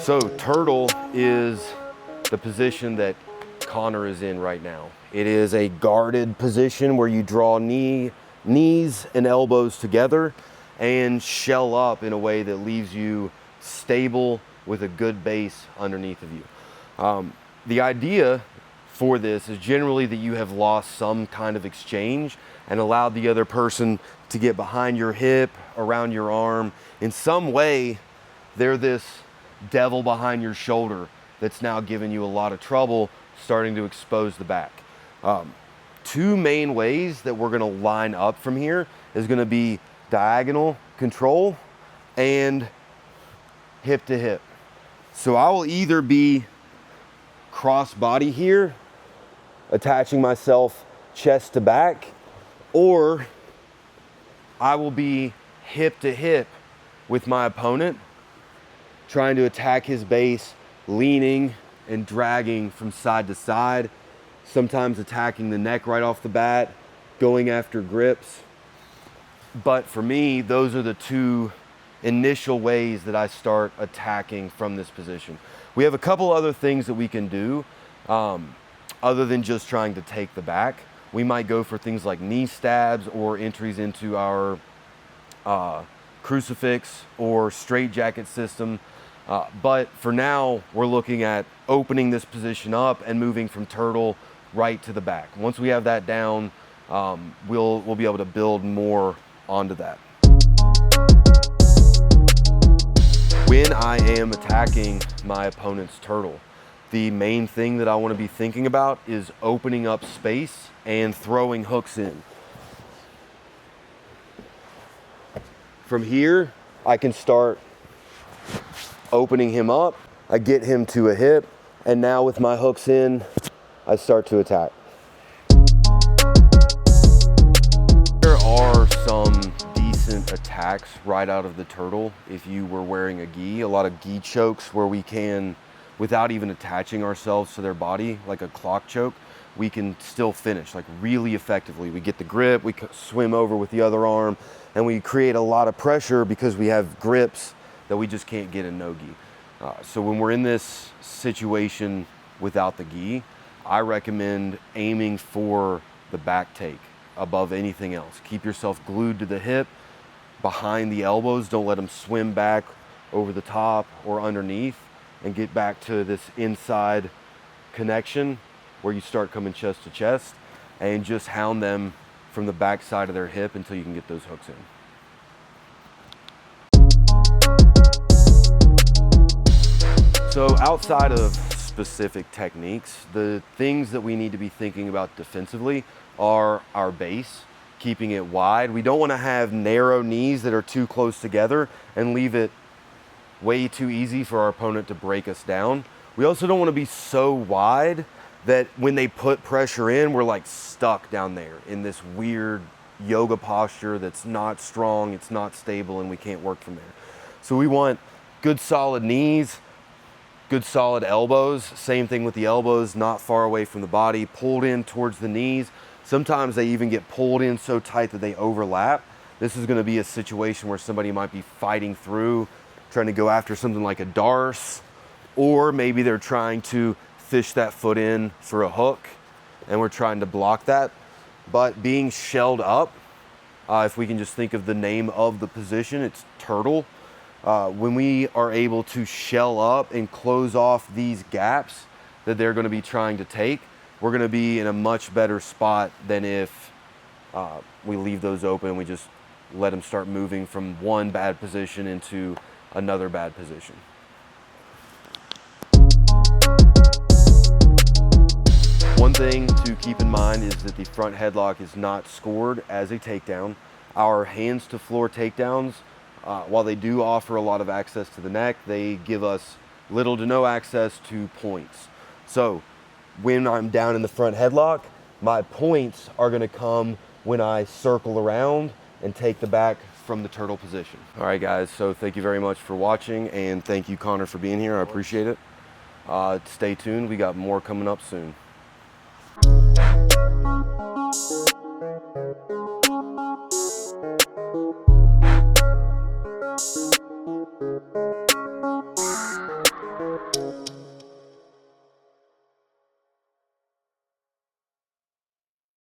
So turtle is the position that Connor is in right now. It is a guarded position where you draw knees and elbows together and shell up in a way that leaves you stable with a good base underneath of you. The idea for this is generally that you have lost some kind of exchange and allowed the other person to get behind your hip, around your arm. In some way, they're this devil behind your shoulder that's now giving you a lot of trouble, starting to expose the back. Two main ways that we're gonna line up from here is gonna be diagonal control and hip to hip. So I will either be cross body here, attaching myself chest to back, or I will be hip to hip with my opponent, trying to attack his base, leaning and dragging from side to side, sometimes attacking the neck right off the bat, going after grips. But for me, those are the two initial ways that I start attacking from this position. We have a couple other things that we can do other than just trying to take the back. We might go for things like knee stabs or entries into our crucifix or straight jacket system. But for now, we're looking at opening this position up and moving from turtle right to the back. Once we have that down, we'll be able to build more onto that. When I am attacking my opponent's turtle, the main thing that I want to be thinking about is opening up space and throwing hooks in. From here, I can start opening him up. I get him to a hip, and now with my hooks in, I start to attack. There are some decent attacks right out of the turtle if you were wearing a gi. A lot of gi chokes where we can, without even attaching ourselves to their body, like a clock choke, we can still finish like really effectively. We get the grip, we swim over with the other arm, and we create a lot of pressure because we have grips that we just can't get in no gi. So when we're in this situation without the gi, I recommend aiming for the back take above anything else. Keep yourself glued to the hip, behind the elbows. Don't let them swim back over the top or underneath, and get back to this inside connection where you start coming chest to chest, and just hound them from the back side of their hip until you can get those hooks in. So outside of specific techniques, the things that we need to be thinking about defensively are our base, keeping it wide. We don't want to have narrow knees that are too close together and leave it way too easy for our opponent to break us down. We also don't want to be so wide that when they put pressure in, we're like stuck down there in this weird yoga posture that's not strong, it's not stable, and we can't work from there. So we want good solid knees, good solid elbows. Same thing with the elbows, not far away from the body, pulled in towards the knees. Sometimes they even get pulled in so tight that they overlap. This is going to be a situation where somebody might be fighting through, trying to go after something like a darce, or maybe they're trying to fish that foot in for a hook and we're trying to block that. But being shelled up, if we can just think of the name of the position, it's turtle. When we are able to shell up and close off these gaps that they're going to be trying to take, we're going to be in a much better spot than if we leave those open and we just let them start moving from one bad position into another bad position. One thing to keep in mind is that the front headlock is not scored as a takedown. Our hands to floor takedowns, while they do offer a lot of access to the neck, they give us little to no access to points. So when I'm down in the front headlock, my points are going to come when I circle around and take the back from the turtle position. All right, guys, so thank you very much for watching, and thank you, Connor, for being here. I appreciate it. Stay tuned. We got more coming up soon.